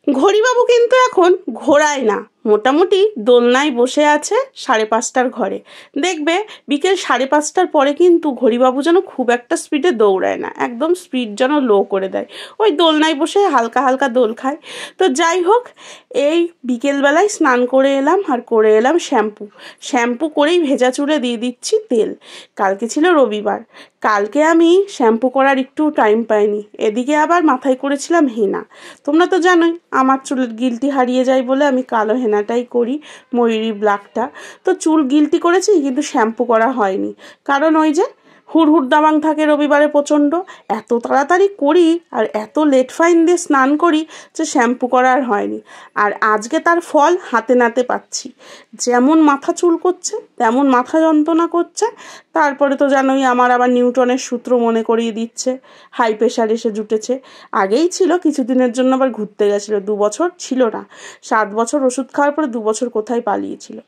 ঘড়িবাবু কিন্তু এখন ঘোরায় না, মোটামুটি দোলনায় বসে আছে 5:30টার ঘরে। দেখবে বিকেল 5:30টার পরে কিন্তু ঘড়িবাবু যেন খুব একটা স্পিডে দৌড়ায় না, একদম স্পিড যেন লো করে দেয়, ওই দোলনায় বসে হালকা হালকা দোল খায়। তো যাই হোক, এই বিকেলবেলায় স্নান করে এলাম, আর করে এলাম শ্যাম্পু করেই ভেজা চুলে দিয়ে দিচ্ছি তেল। কালকে ছিল রবিবার, কালকে আমি শ্যাম্পু করার একটু টাইম পাইনি, এদিকে আবার মাথায় করেছিলাম হেনা। তোমরা তো জানোই আমার চুলের গিলটি হারিয়ে যায় বলে আমি কালো হেনাটাই করি, ময়ূরী ব্ল্যাকটা। তো চুল গিলটি করেছি কিন্তু শ্যাম্পু করা হয়নি, কারণ ওই যে হুড়হুড় দামাং থাকে রবিবারে প্রচণ্ড, এত তাড়াতাড়ি করি আর এত লেট ফাইন দিয়ে স্নান করি যে শ্যাম্পু করা আর হয়নি। আর আজকে তার ফল হাতে নাতে পাচ্ছি, যেমন মাথা চুল করছে তেমন মাথা যন্ত্রণা করছে। তারপরে তো জানোই আমার আবার নিউটনের সূত্র মনে করিয়ে দিচ্ছে, হাই প্রেশার এসে জুটেছে। আগেই ছিল, কিছুদিনের জন্য আবার ঘুরতে গেছিলো, 2 বছর ছিল না, 7 বছর ওষুধ খাওয়ার পরে 2 বছর কোথায় পালিয়েছিল।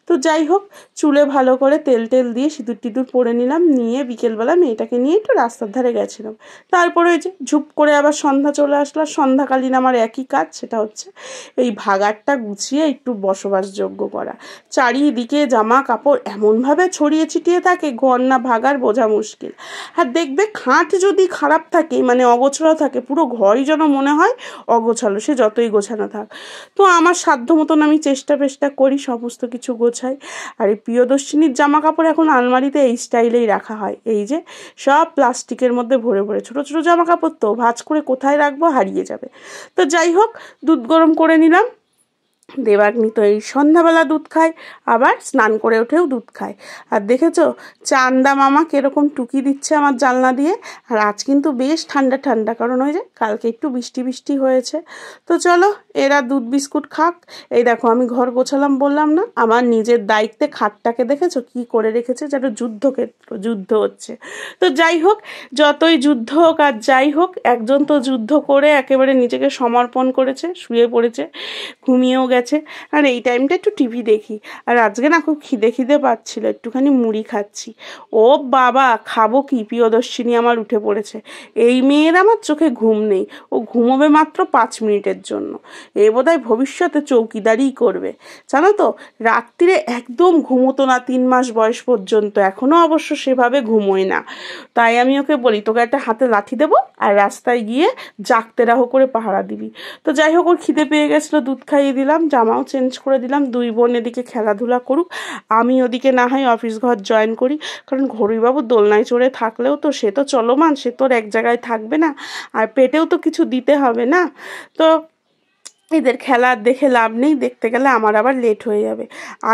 তো যাই হোক, চুলে ভালো করে তেল দিয়ে সিঁদুর টিঁদুর পরে নিলাম, নিয়ে বিকেলবেলা মেয়েটাকে নিয়ে একটু রাস্তার ধারে গেছিলাম। তারপরে ওই যে ঝুপ করে আবার সন্ধ্যা চলে আসলো। সন্ধ্যাকালীন আমার একই কাজ, সেটা হচ্ছে এই ভাগাড়টা গুছিয়ে একটু বসবাসযোগ্য করা। চারিদিকে জামা কাপড় এমনভাবে ছড়িয়ে ছিটিয়ে থাকে, ঘর না ভাগার বোঝা মুশকিল। আর দেখবে খাট যদি খারাপ থাকে, মানে অগোছালো থাকে, পুরো ঘরই যেন মনে হয় অগোছালো, সে যতই গোছানো থাক। তো আমার সাধ্য মতন আমি চেষ্টা করি সমস্ত কিছু গোছাই। আর এই প্রিয়দর্শিনীর জামা কাপড় এখন আলমারিতে এই স্টাইলেই রাখা হয়, এই যে সব প্লাস্টিকের মধ্যে ভরে ভরে, ছোটো ছোটো জামা কাপড় তো ভাঁজ করে কোথায় রাখবো, হারিয়ে যাবে। তো যাই হোক, দুধ গরম করে নিলাম। দেবাগ্নি তো এই সন্ধ্যাবেলা দুধ খায়, আবার স্নান করে উঠেও দুধ খায়। আর দেখেছো চান্দা মামা কিরকম টুকি দিচ্ছে আমার জানলা দিয়ে। আর আজ কিন্তু বেশ ঠান্ডা ঠান্ডা, কারণ ওই যে কালকে একটু বৃষ্টি হয়েছে। তো চলো, এরা দুধ বিস্কুট খাক। এই দেখো আমি ঘর গোছালাম বললাম না, আমার নিজের দায়িত্বে খাটটাকে দেখেছো কি করে রেখেছে, যেন যুদ্ধ হচ্ছে। তো যাই হোক, যতই যুদ্ধ হোক আর যাই হোক, একজন তো যুদ্ধ করে একেবারে নিজেকে সমর্পণ করেছে, শুয়ে পড়েছে, ঘুমিয়েও গেছে। আর এই টাইমটা একটু টিভি দেখি। আর আজকে না খুব খিদে পাচ্ছিল, একটুখানি মুড়ি খাচ্ছি। ও বাবা, খাবো কি, প্রিয়দর্শিনী আমার উঠে পড়েছে। এই মেয়ের আমার চোখে ঘুম নেই, ও ঘুমোবে মাত্র 5 মিনিটের জন্য। এ বোধহয় ভবিষ্যতে চৌকিদারিই করবে, জানো তো। রাত্রিরে একদম ঘুমোতো না 3 মাস বয়স পর্যন্ত, এখনও অবশ্য সেভাবে ঘুমোয় না। তাই আমি ওকে বলি, তোকে একটা হাতে লাঠি দেবো আর রাস্তায় গিয়ে জাগতে রাহ করে পাহারা দিবি। তো যাই হোক, ওর খিদে পেয়ে গেছিলো, দুধ খাইয়ে দিলাম, জামাও চেঞ্জ করে দিলাম। 2 বোন এদিকে খেলাধুলা করুক, আমি ওদিকে না হয় অফিস ঘর জয়েন করি। কারণ ঘড়িবাবু দোলনায় চড়ে থাকলেও তো সে তো চলমান, সে তো এক জায়গায় থাকবে না, আর পেটেও তো কিছু দিতে হবে না। তো এদের খেলা দেখে লাভ নেই, দেখতে গেলে আমার আবার লেট হয়ে যাবে।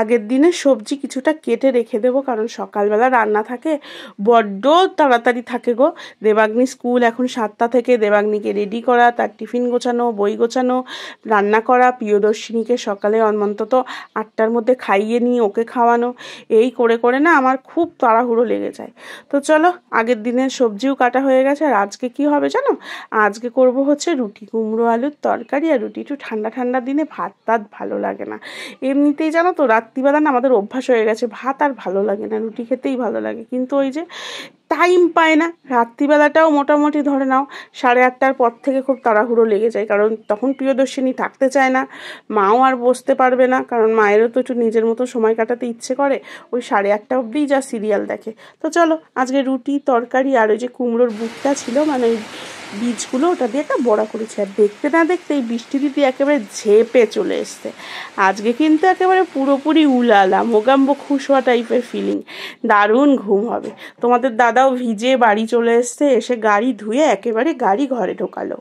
আগের দিনে সবজি কিছুটা কেটে রেখে দেবো, কারণ সকালবেলা রান্না থাকে, বড্ড তাড়াতাড়ি থাকে গো। দেবাগ্নি স্কুল এখন 7টা থেকে, দেবাগ্নিকে রেডি করা, তার টিফিন গোছানো, বই গোছানো, রান্না করা, প্রিয়দর্শিনীকে সকালে অন্তত 8টার মধ্যে খাইয়ে নিয়ে ওকে খাওয়ানো, এই করে না আমার খুব তাড়াহুড়ো লেগে যায়। তো চলো, আগের দিনের সবজিও কাটা হয়ে গেছে। আর আজকে কি হবে জানো, আজকে করব হচ্ছে রুটি, কুমড়ো আলুর তরকারি আর রুটি। একটু ঠান্ডা দিনে ভাত ভালো লাগে না, এমনিতেই জানো তো রাত্রিবেলা না আমাদের অভ্যাস হয়ে গেছে, ভাত আর ভালো লাগে না, রুটি খেতেই ভালো লাগে। কিন্তু ওই যে টাইম পায় না, রাত্রিবেলাটাও মোটামুটি ধরে নাও 8:30টার পর থেকে খুব তাড়াহুড়ো লেগে যায়, কারণ তখন প্রিয়দর্শিনী থাকতে চায় না, মাও আর বসতে পারবে না, কারণ মায়েরও তো একটু নিজের মতো সময় কাটাতে ইচ্ছে করে, ওই 8:30টা অবধিই যা সিরিয়াল দেখে। তো চলো, আজকে রুটি তরকারি আর ওই যে কুমড়োর বুটটা ছিল, মানে ওই বীজগুলো, ওটা দিয়ে একটা বড়া করেছি। আর দেখতে না দেখতে এই বৃষ্টি দিদি একেবারে ঝেপে চলে এসছে। আজকে কিন্তু একেবারে পুরোপুরি উলালা মোগাম্বো খুশ হওয়া টাইপের ফিলিং, দারুণ ঘুম হবে। তোমাদের দাদাও ভিজে বাড়ি চলে এসছে, এসে গাড়ি ধুয়ে একেবারে গাড়ি ঘরে ঢোকালো।